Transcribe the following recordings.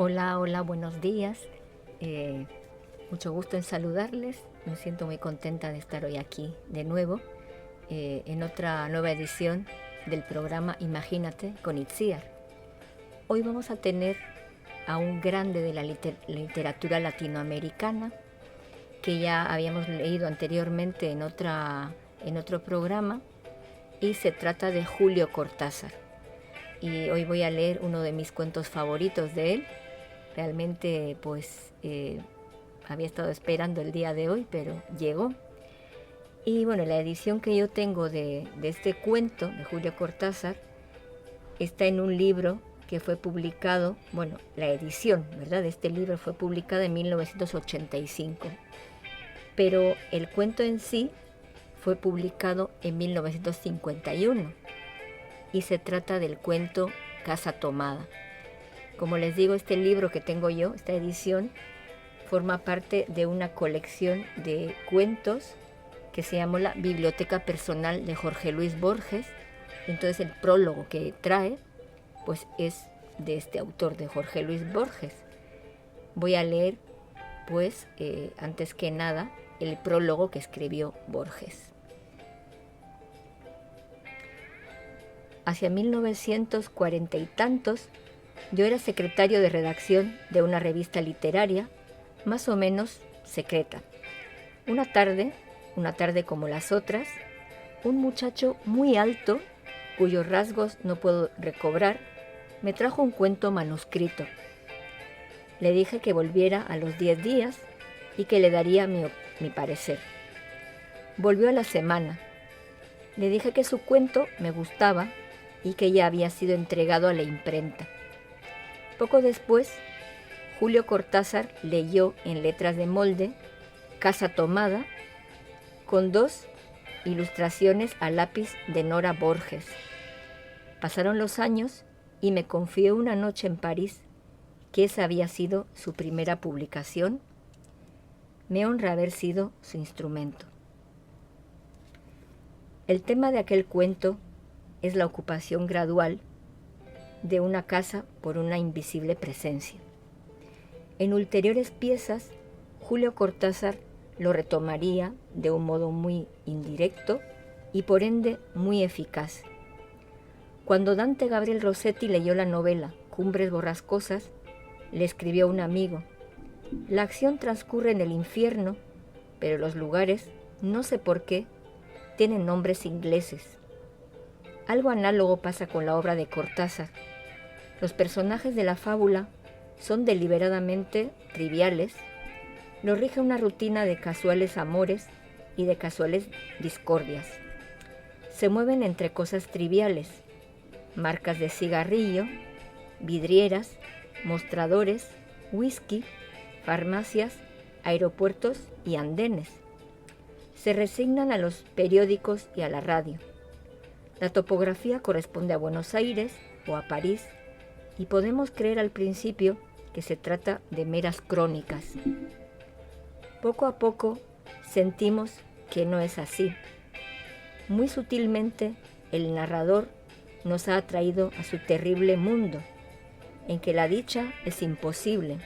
Hola, hola, buenos días. Mucho gusto en saludarles. Me siento muy contenta de estar hoy aquí de nuevo en otra nueva edición del programa Imagínate con Itziar. Hoy vamos a tener a un grande de la literatura latinoamericana que ya habíamos leído anteriormente en otro programa, y se trata de Julio Cortázar. Y hoy voy a leer uno de mis cuentos favoritos de él. Realmente había estado esperando el día de hoy, pero llegó. Y bueno, la edición que yo tengo de este cuento de Julio Cortázar está en un libro que fue publicado, bueno, la edición, ¿verdad?, de este libro fue publicada en 1985, pero el cuento en sí fue publicado en 1951 y se trata del cuento Casa Tomada. Como les digo, este libro que tengo yo, esta edición, forma parte de una colección de cuentos que se llama la Biblioteca Personal de Jorge Luis Borges. Entonces el prólogo que trae pues es de este autor, de Jorge Luis Borges. Voy a leer pues antes que nada el prólogo que escribió Borges. Hacia 1940 y tantos, yo era secretario de redacción de una revista literaria, más o menos secreta. Una tarde como las otras, un muchacho muy alto, cuyos rasgos no puedo recobrar, me trajo un cuento manuscrito. Le dije que volviera a los 10 días y que le daría mi parecer. Volvió a la semana. Le dije que su cuento me gustaba y que ya había sido entregado a la imprenta. Poco después, Julio Cortázar leyó en letras de molde Casa Tomada, con 2 ilustraciones a lápiz de Nora Borges. Pasaron los años y me confió una noche en París que esa había sido su primera publicación. Me honra haber sido su instrumento. El tema de aquel cuento es la ocupación gradual de una casa por una invisible presencia. En ulteriores piezas, Julio Cortázar lo retomaría de un modo muy indirecto y por ende muy eficaz. Cuando Dante Gabriel Rossetti leyó la novela Cumbres Borrascosas, le escribió a un amigo: la acción transcurre en el infierno, pero los lugares, no sé por qué, tienen nombres ingleses. Algo análogo pasa con la obra de Cortázar. Los personajes de la fábula son deliberadamente triviales. Lo rige una rutina de casuales amores y de casuales discordias. Se mueven entre cosas triviales: marcas de cigarrillo, vidrieras, mostradores, whisky, farmacias, aeropuertos y andenes. Se resignan a los periódicos y a la radio. La topografía corresponde a Buenos Aires o a París, y podemos creer al principio que se trata de meras crónicas. Poco a poco sentimos que no es así. Muy sutilmente, el narrador nos ha atraído a su terrible mundo, en que la dicha es imposible.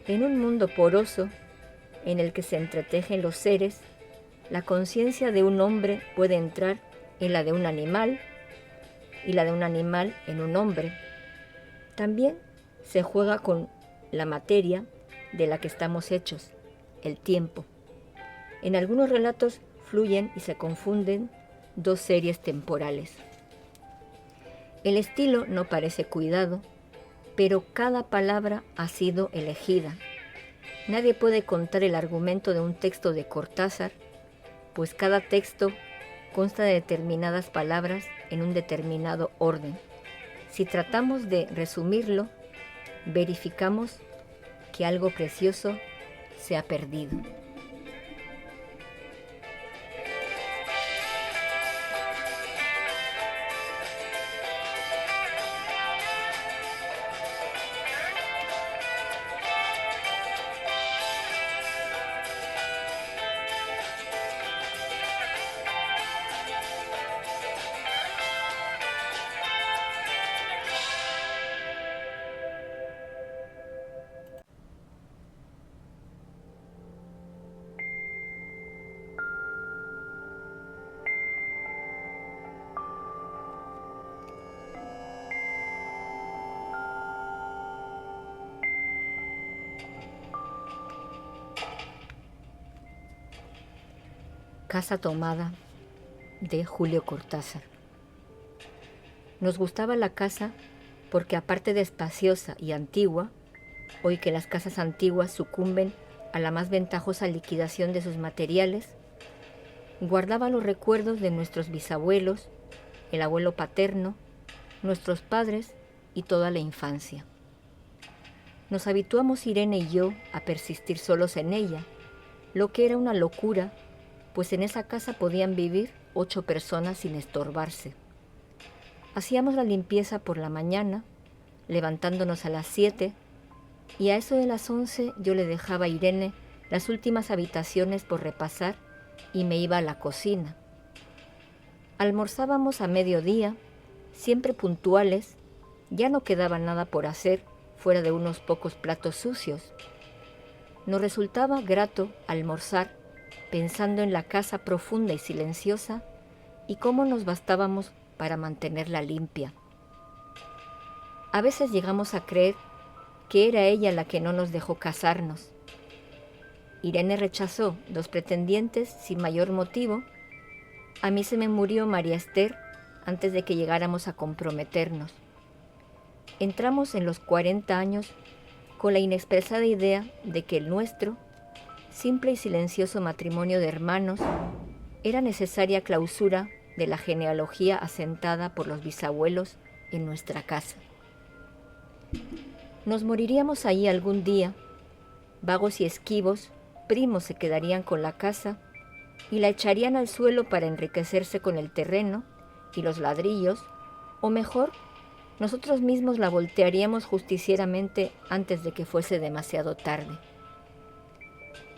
En un mundo poroso, en el que se entretejen los seres, la conciencia de un hombre puede entrar en la de un animal, y la de un animal en un hombre. También se juega con la materia de la que estamos hechos, el tiempo. En algunos relatos fluyen y se confunden 2 series temporales. El estilo no parece cuidado, pero cada palabra ha sido elegida. Nadie puede contar el argumento de un texto de Cortázar, pues cada texto consta de determinadas palabras en un determinado orden. Si tratamos de resumirlo, verificamos que algo precioso se ha perdido. Casa tomada, de Julio Cortázar. Nos gustaba la casa porque, aparte de espaciosa y antigua, hoy que las casas antiguas sucumben a la más ventajosa liquidación de sus materiales, guardaba los recuerdos de nuestros bisabuelos, el abuelo paterno, nuestros padres y toda la infancia. Nos habituamos Irene y yo a persistir solos en ella, lo que era una locura, pues en esa casa podían vivir 8 personas sin estorbarse. Hacíamos la limpieza por la mañana, levantándonos a las 7, y a eso de las 11 yo le dejaba a Irene las últimas habitaciones por repasar y me iba a la cocina. Almorzábamos a mediodía, siempre puntuales, ya no quedaba nada por hacer fuera de unos pocos platos sucios. Nos resultaba grato almorzar pensando en la casa profunda y silenciosa y cómo nos bastábamos para mantenerla limpia. A veces llegamos a creer que era ella la que no nos dejó casarnos. Irene rechazó 2 pretendientes sin mayor motivo. A mí se me murió María Esther antes de que llegáramos a comprometernos. Entramos en los 40 años con la inexpresada idea de que el nuestro, simple y silencioso matrimonio de hermanos, era necesaria clausura de la genealogía asentada por los bisabuelos en nuestra casa. Nos moriríamos allí algún día, vagos y esquivos, primos se quedarían con la casa y la echarían al suelo para enriquecerse con el terreno y los ladrillos, o mejor, nosotros mismos la voltearíamos justicieramente antes de que fuese demasiado tarde.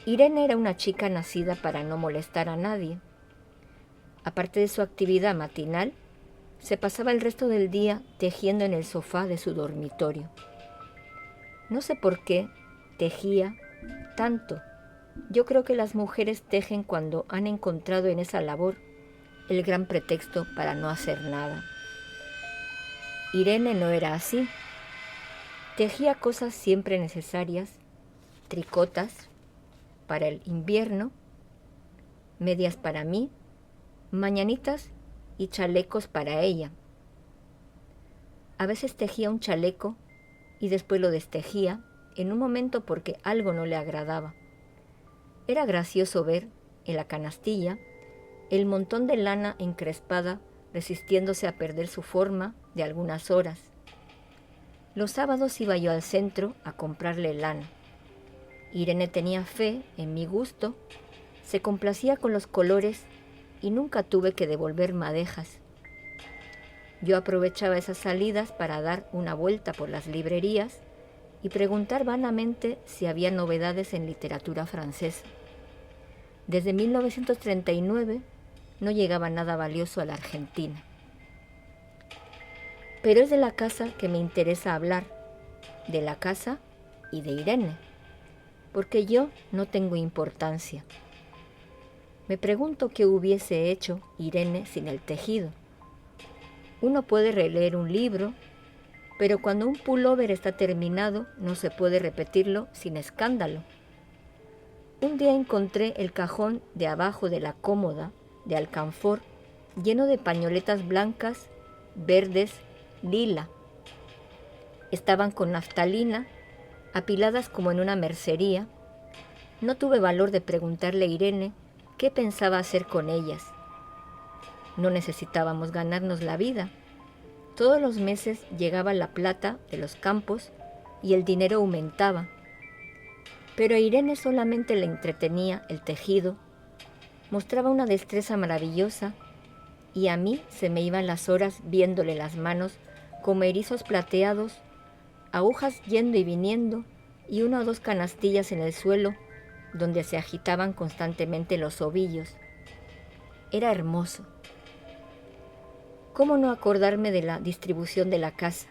Irene era una chica nacida para no molestar a nadie. Aparte de su actividad matinal, se pasaba el resto del día tejiendo en el sofá de su dormitorio. No sé por qué tejía tanto. Yo creo que las mujeres tejen cuando han encontrado en esa labor el gran pretexto para no hacer nada. Irene no era así. Tejía cosas siempre necesarias, tricotas para el invierno, medias para mí, mañanitas y chalecos para ella. A veces tejía un chaleco y después lo destejía en un momento porque algo no le agradaba. Era gracioso ver en la canastilla el montón de lana encrespada resistiéndose a perder su forma de algunas horas. Los sábados iba yo al centro a comprarle lana. Irene tenía fe en mi gusto, se complacía con los colores y nunca tuve que devolver madejas. Yo aprovechaba esas salidas para dar una vuelta por las librerías y preguntar vanamente si había novedades en literatura francesa. Desde 1939 no llegaba nada valioso a la Argentina. Pero es de la casa que me interesa hablar, de la casa y de Irene, porque yo no tengo importancia. Me pregunto qué hubiese hecho Irene sin el tejido. Uno puede releer un libro, pero cuando un pullover está terminado no se puede repetirlo sin escándalo. Un día encontré el cajón de abajo de la cómoda de alcanfor lleno de pañoletas blancas, verdes, lila. Estaban con naftalina, apiladas como en una mercería. No tuve valor de preguntarle a Irene qué pensaba hacer con ellas. No necesitábamos ganarnos la vida. Todos los meses llegaba la plata de los campos y el dinero aumentaba. Pero a Irene solamente le entretenía el tejido, mostraba una destreza maravillosa y a mí se me iban las horas viéndole las manos como erizos plateados, agujas yendo y viniendo y 1 o 2 canastillas en el suelo donde se agitaban constantemente los ovillos. Era hermoso. ¿Cómo no acordarme de la distribución de la casa?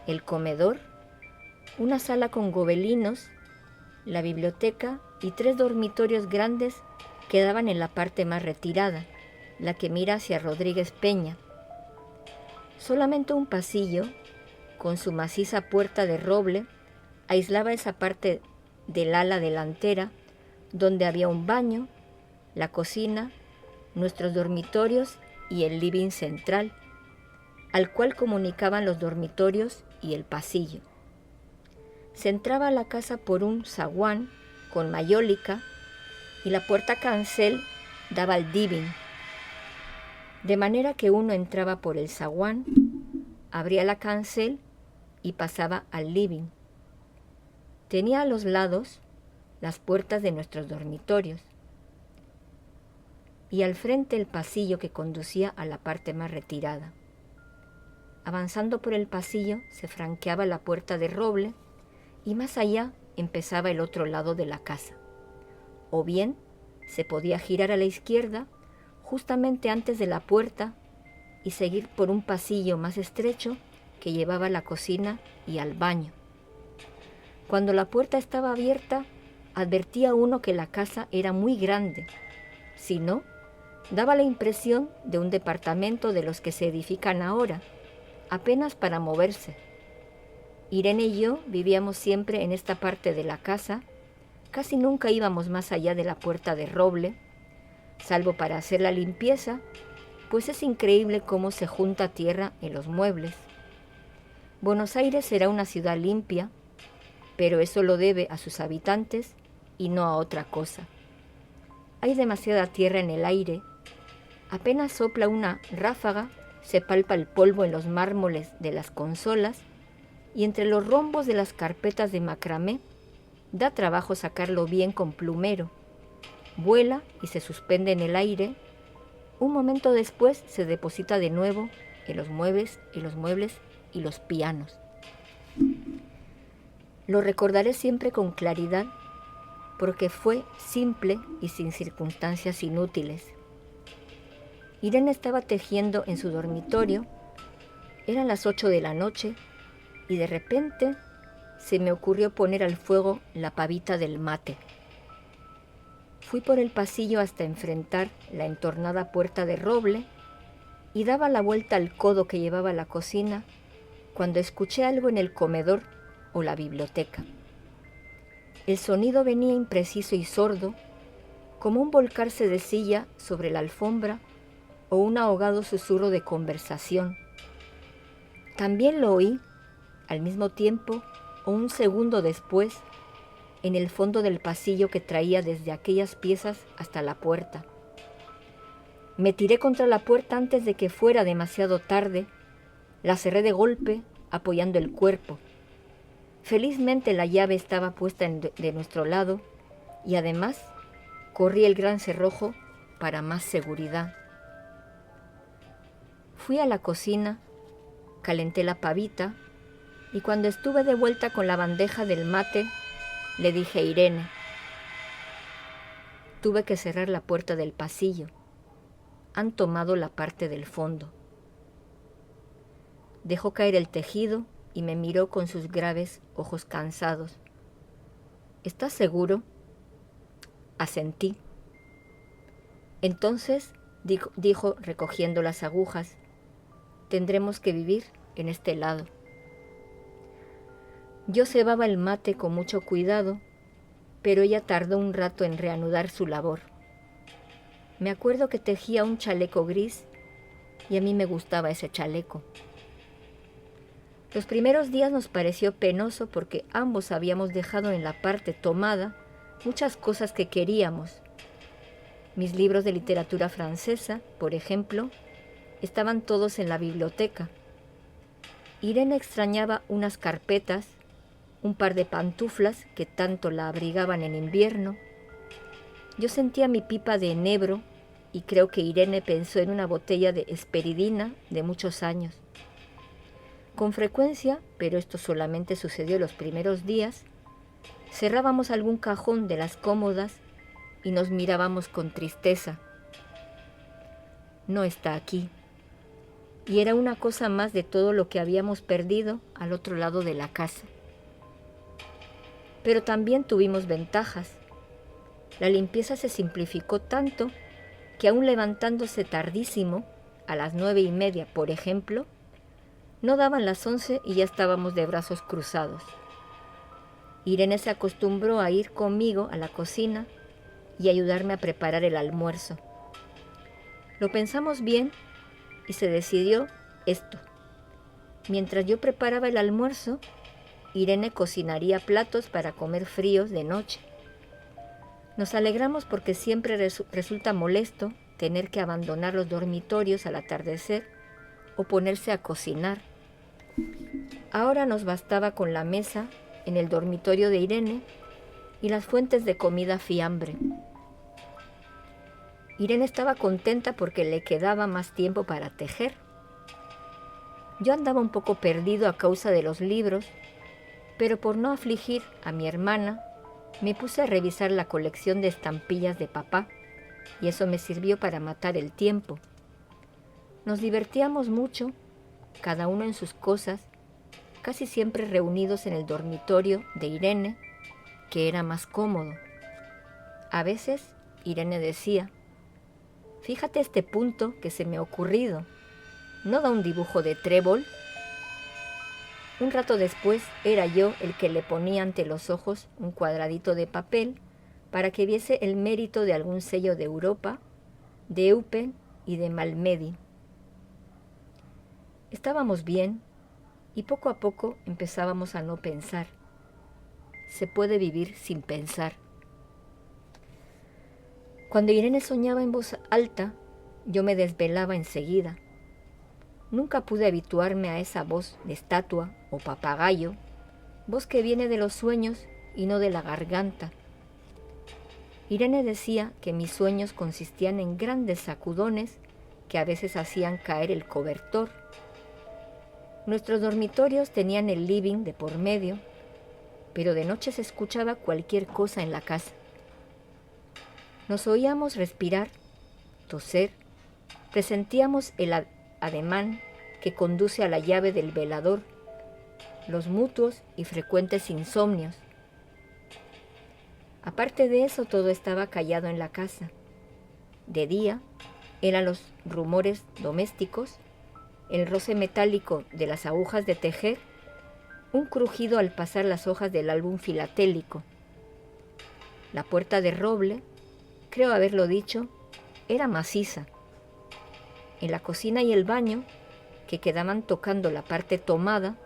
El comedor, una sala con gobelinos, la biblioteca y 3 dormitorios grandes quedaban en la parte más retirada, la que mira hacia Rodríguez Peña. Solamente un pasillo, con su maciza puerta de roble, aislaba esa parte del ala delantera donde había un baño, la cocina, nuestros dormitorios y el living central, al cual comunicaban los dormitorios y el pasillo. Se entraba a la casa por un zaguán con mayólica y la puerta cancel daba al living, de manera que uno entraba por el zaguán, abría la cancel y pasaba al living. Tenía a los lados las puertas de nuestros dormitorios y al frente el pasillo que conducía a la parte más retirada. Avanzando por el pasillo se franqueaba la puerta de roble y más allá empezaba el otro lado de la casa. O bien se podía girar a la izquierda justamente antes de la puerta y seguir por un pasillo más estrecho que llevaba a la cocina y al baño. Cuando la puerta estaba abierta, advertía uno que la casa era muy grande. Si no, daba la impresión de un departamento de los que se edifican ahora, apenas para moverse. Irene y yo vivíamos siempre en esta parte de la casa, casi nunca íbamos más allá de la puerta de roble, salvo para hacer la limpieza, pues es increíble cómo se junta tierra en los muebles. Buenos Aires será una ciudad limpia, pero eso lo debe a sus habitantes y no a otra cosa. Hay demasiada tierra en el aire, apenas sopla una ráfaga, se palpa el polvo en los mármoles de las consolas y entre los rombos de las carpetas de macramé da trabajo sacarlo bien con plumero. Vuela y se suspende en el aire. Un momento después se deposita de nuevo en los muebles y los pianos. Lo recordaré siempre con claridad porque fue simple y sin circunstancias inútiles. Irene estaba tejiendo en su dormitorio. Eran las 8 de la noche y de repente se me ocurrió poner al fuego la pavita del mate. Fui por el pasillo hasta enfrentar la entornada puerta de roble y daba la vuelta al codo que llevaba a la cocina cuando escuché algo en el comedor o la biblioteca. El sonido venía impreciso y sordo, como un volcarse de silla sobre la alfombra o un ahogado susurro de conversación. También lo oí, al mismo tiempo o un segundo después, en el fondo del pasillo que traía desde aquellas piezas hasta la puerta. Me tiré contra la puerta antes de que fuera demasiado tarde, la cerré de golpe, apoyando el cuerpo. Felizmente la llave estaba puesta de nuestro lado y además corrí el gran cerrojo para más seguridad. Fui a la cocina, calenté la pavita y cuando estuve de vuelta con la bandeja del mate, le dije a Irene. Tuve que cerrar la puerta del pasillo. Han tomado la parte del fondo. Dejó caer el tejido y me miró con sus graves ojos cansados. ¿Estás seguro? Asentí. Entonces, dijo recogiendo las agujas, tendremos que vivir en este lado. Yo cebaba el mate con mucho cuidado, pero ella tardó un rato en reanudar su labor. Me acuerdo que tejía un chaleco gris y a mí me gustaba ese chaleco. Los primeros días nos pareció penoso porque ambos habíamos dejado en la parte tomada muchas cosas que queríamos. Mis libros de literatura francesa, por ejemplo, estaban todos en la biblioteca. Irene extrañaba unas carpetas, un par de pantuflas que tanto la abrigaban en invierno. Yo sentía mi pipa de enebro y creo que Irene pensó en una botella de esperidina de muchos años. Con frecuencia, pero esto solamente sucedió los primeros días, cerrábamos algún cajón de las cómodas y nos mirábamos con tristeza. No está aquí. Y era una cosa más de todo lo que habíamos perdido al otro lado de la casa. Pero también tuvimos ventajas. La limpieza se simplificó tanto que aún levantándose tardísimo, a las 9:30, por ejemplo, no daban las 11 y ya estábamos de brazos cruzados. Irene se acostumbró a ir conmigo a la cocina y ayudarme a preparar el almuerzo. Lo pensamos bien y se decidió esto. Mientras yo preparaba el almuerzo, Irene cocinaría platos para comer fríos de noche. Nos alegramos porque siempre resulta molesto tener que abandonar los dormitorios al atardecer o ponerse a cocinar. Ahora nos bastaba con la mesa en el dormitorio de Irene y las fuentes de comida fiambre. Irene estaba contenta porque le quedaba más tiempo para tejer. Yo andaba un poco perdido a causa de los libros, pero por no afligir a mi hermana, me puse a revisar la colección de estampillas de papá, y eso me sirvió para matar el tiempo. Nos divertíamos mucho, cada uno en sus cosas, casi siempre reunidos en el dormitorio de Irene, que era más cómodo. A veces Irene decía: «Fíjate este punto que se me ha ocurrido. ¿No da un dibujo de trébol?». Un rato después era yo el que le ponía ante los ojos un cuadradito de papel para que viese el mérito de algún sello de Europa, de Eupen y de Malmedy. Estábamos bien y poco a poco empezábamos a no pensar. Se puede vivir sin pensar. Cuando Irene soñaba en voz alta, yo me desvelaba enseguida. Nunca pude habituarme a esa voz de estatua o papagayo, voz que viene de los sueños y no de la garganta. Irene decía que mis sueños consistían en grandes sacudones que a veces hacían caer el cobertor. Nuestros dormitorios tenían el living de por medio, pero de noche se escuchaba cualquier cosa en la casa. Nos oíamos respirar, toser, presentíamos el ademán que conduce a la llave del velador, los mutuos y frecuentes insomnios. Aparte de eso, todo estaba callado en la casa. De día eran los rumores domésticos, el roce metálico de las agujas de tejer, un crujido al pasar las hojas del álbum filatélico. La puerta de roble, creo haberlo dicho, era maciza. En la cocina y el baño, que quedaban tocando la parte tomada,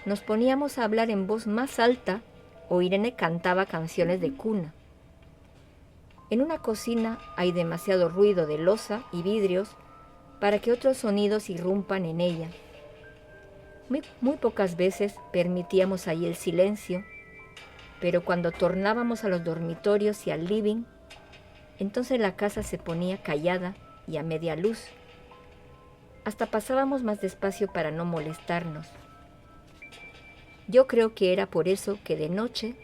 nos poníamos a hablar en voz más alta o Irene cantaba canciones de cuna. En una cocina hay demasiado ruido de loza y vidrios para que otros sonidos irrumpan en ella. Muy pocas veces permitíamos allí el silencio, pero cuando tornábamos a los dormitorios y al living, entonces la casa se ponía callada y a media luz. Hasta pasábamos más despacio para no molestarnos. Yo creo que era por eso que de noche,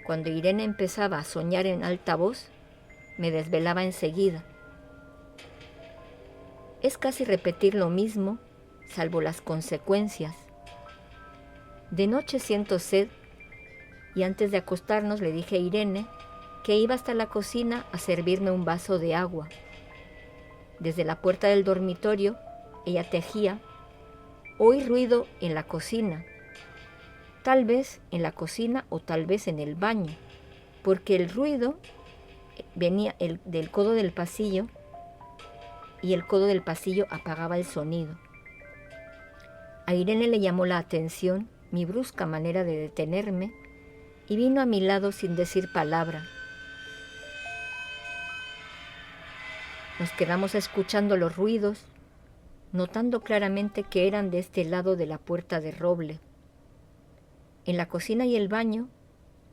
cuando Irene empezaba a soñar en alta voz, me desvelaba enseguida. Es casi repetir lo mismo, salvo las consecuencias. De noche siento sed y antes de acostarnos le dije a Irene que iba hasta la cocina a servirme un vaso de agua. Desde la puerta del dormitorio, ella tejía. Oí ruido en la cocina, tal vez en la cocina o tal vez en el baño, porque el ruido venía del codo del pasillo y el codo del pasillo apagaba el sonido. A Irene le llamó la atención mi brusca manera de detenerme y vino a mi lado sin decir palabra. Nos quedamos escuchando los ruidos, notando claramente que eran de este lado de la puerta de roble. En la cocina y el baño,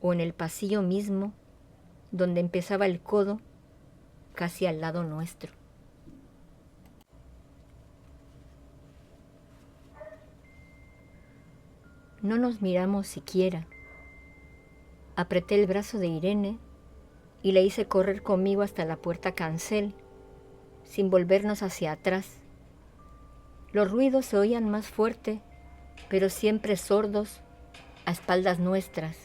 o en el pasillo mismo, donde empezaba el codo, casi al lado nuestro. No nos miramos siquiera. Apreté el brazo de Irene y la hice correr conmigo hasta la puerta cancel, sin volvernos hacia atrás. Los ruidos se oían más fuerte, pero siempre sordos, a espaldas nuestras.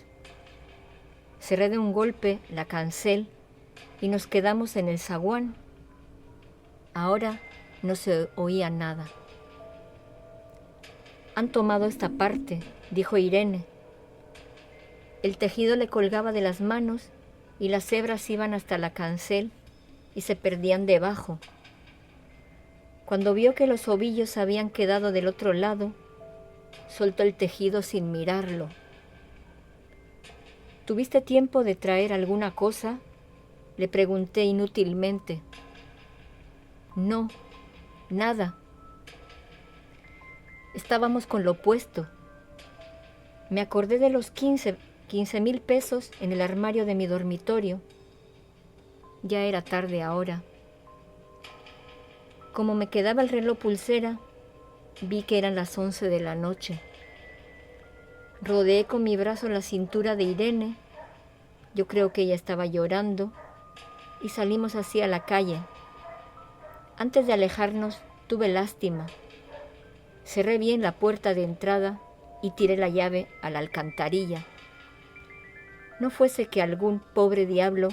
Cerré de un golpe la cancel y nos quedamos en el zaguán. Ahora no se oía nada. «Han tomado esta parte», dijo Irene. El tejido le colgaba de las manos y las cebras iban hasta la cancel y se perdían debajo. Cuando vio que los ovillos habían quedado del otro lado, soltó el tejido sin mirarlo. ¿Tuviste tiempo de traer alguna cosa?, le pregunté inútilmente. No, nada. Estábamos con lo opuesto. Me acordé de los 15,000 pesos en el armario de mi dormitorio. Ya era tarde ahora. Como me quedaba el reloj pulsera, vi que eran las 11 de la noche. Rodeé con mi brazo la cintura de Irene. Yo creo que ella estaba llorando y salimos hacia la calle. Antes de alejarnos, tuve lástima. Cerré bien la puerta de entrada y tiré la llave a la alcantarilla. No fuese que algún pobre diablo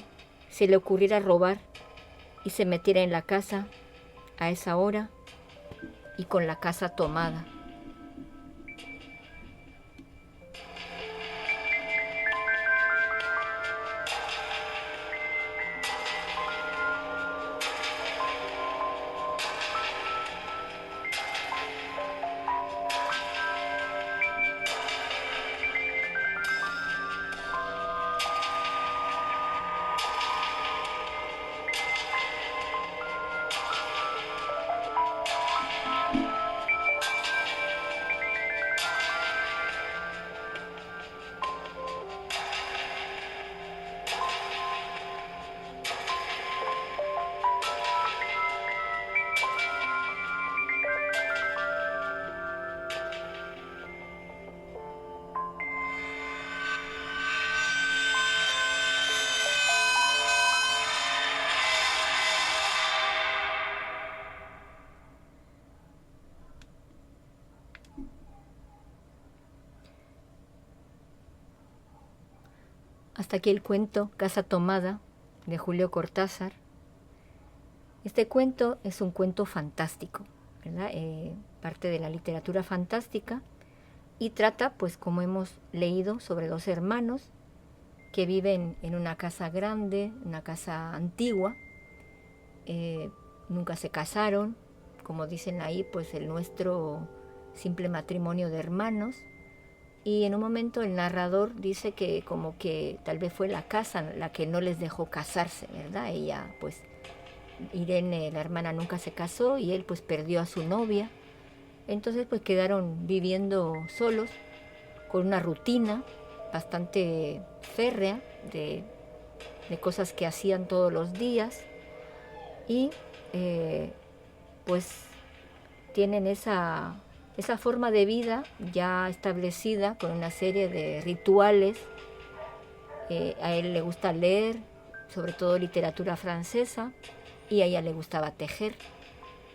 se le ocurriera robar y se metiera en la casa a esa hora y con la casa tomada. Hasta aquí el cuento Casa Tomada de Julio Cortázar. Este cuento es un cuento fantástico, ¿verdad? Parte de la literatura fantástica y trata, pues como hemos leído, sobre dos hermanos que viven en una casa grande, una casa antigua. Nunca se casaron, como dicen ahí, pues el nuestro simple matrimonio de hermanos. Y en un momento el narrador dice que como que tal vez fue la casa la que no les dejó casarse, ¿verdad? Ella, pues, Irene, la hermana, nunca se casó y él pues perdió a su novia. Entonces pues quedaron viviendo solos con una rutina bastante férrea de cosas que hacían todos los días y pues tienen esa forma de vida ya establecida con una serie de rituales. A él le gusta leer, sobre todo literatura francesa, y a ella le gustaba tejer.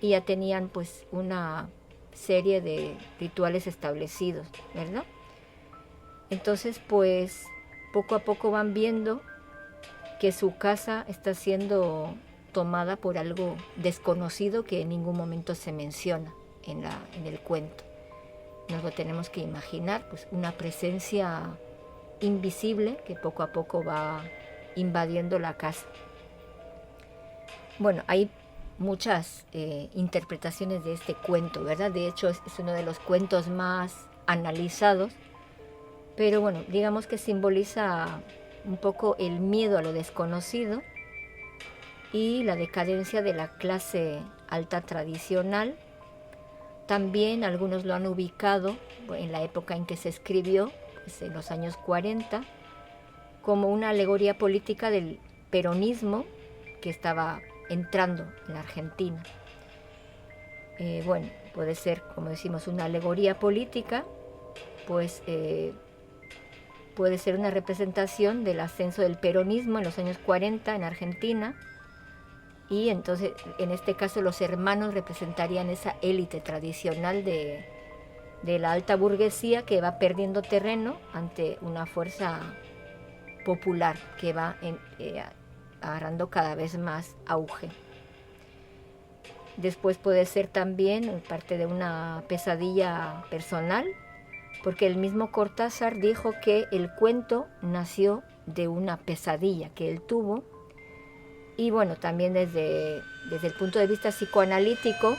Y ya tenían pues una serie de rituales establecidos, ¿verdad? Entonces pues poco a poco van viendo que su casa está siendo tomada por algo desconocido que en ningún momento se menciona en el cuento. Nos lo tenemos que imaginar, pues una presencia invisible que poco a poco va invadiendo la casa. Bueno, hay muchas interpretaciones de este cuento, ¿verdad? De hecho, es uno de los cuentos más analizados, pero bueno, digamos que simboliza un poco el miedo a lo desconocido y la decadencia de la clase alta tradicional. También algunos lo han ubicado en la época en que se escribió, pues en los años 40, como una alegoría política del peronismo que estaba entrando en la Argentina. Bueno, puede ser, como decimos, una alegoría política, pues puede ser una representación del ascenso del peronismo en los años 40 en Argentina. Y entonces, en este caso, los hermanos representarían esa élite tradicional de la alta burguesía que va perdiendo terreno ante una fuerza popular que va agarrando cada vez más auge. Después puede ser también parte de una pesadilla personal porque el mismo Cortázar dijo que el cuento nació de una pesadilla que él tuvo. Y bueno, también desde el punto de vista psicoanalítico,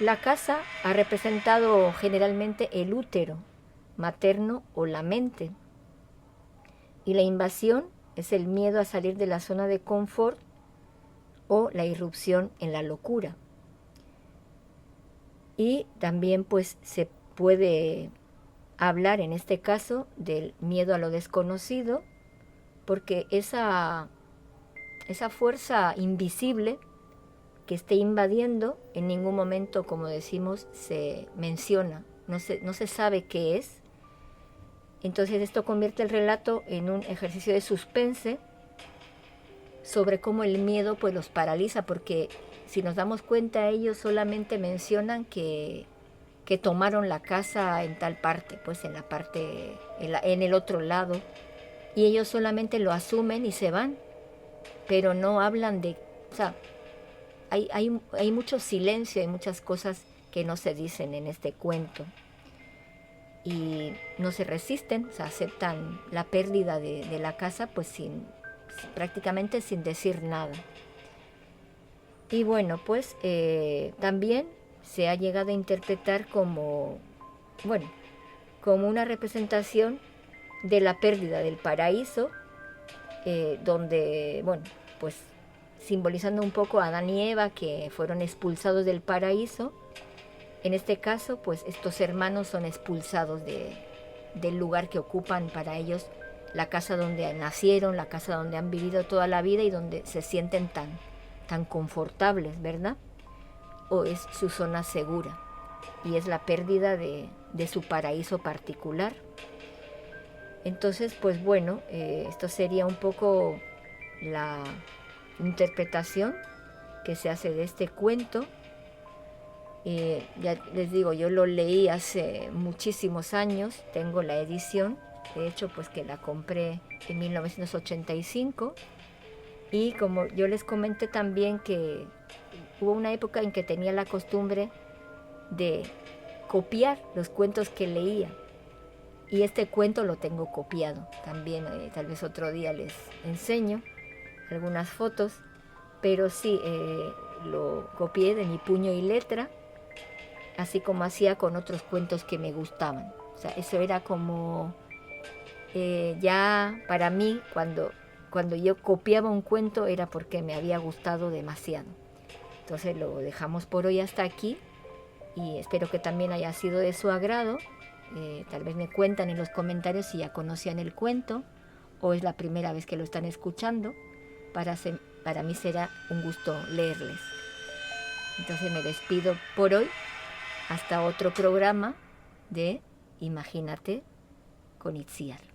la casa ha representado generalmente el útero materno o la mente. Y la invasión es el miedo a salir de la zona de confort o la irrupción en la locura. Y también pues se puede hablar en este caso del miedo a lo desconocido, porque esa fuerza invisible que esté invadiendo en ningún momento, como decimos, se menciona, no se sabe qué es. Entonces esto convierte el relato en un ejercicio de suspense sobre cómo el miedo pues los paraliza, porque si nos damos cuenta ellos solamente mencionan que tomaron la casa en tal parte, pues en el otro lado, y ellos solamente lo asumen y se van, pero no hablan de, o sea, hay mucho silencio, hay muchas cosas que no se dicen en este cuento y no se resisten, o sea, aceptan la pérdida de la casa pues prácticamente sin decir nada. Y bueno, pues también se ha llegado a interpretar como una representación de la pérdida del paraíso, donde, pues simbolizando un poco a Adán y Eva que fueron expulsados del paraíso. En este caso, pues estos hermanos son expulsados del lugar que ocupan para ellos, la casa donde nacieron, la casa donde han vivido toda la vida y donde se sienten tan confortables, ¿verdad? O es su zona segura y es la pérdida de su paraíso particular. Entonces, pues bueno, esto sería un poco la interpretación que se hace de este cuento. Ya les digo, yo lo leí hace muchísimos años, tengo la edición, de hecho pues que la compré en 1985, y como yo les comenté también que hubo una época en que tenía la costumbre de copiar los cuentos que leía, y este cuento lo tengo copiado también, tal vez otro día les enseño algunas fotos, pero sí, lo copié de mi puño y letra, así como hacía con otros cuentos que me gustaban. O sea, eso era como ya para mí, cuando yo copiaba un cuento era porque me había gustado demasiado. Entonces lo dejamos por hoy hasta aquí y espero que también haya sido de su agrado. Tal vez me cuentan en los comentarios si ya conocían el cuento o es la primera vez que lo están escuchando. Para mí será un gusto leerles. Entonces me despido por hoy. Hasta otro programa de Imagínate con Itziar.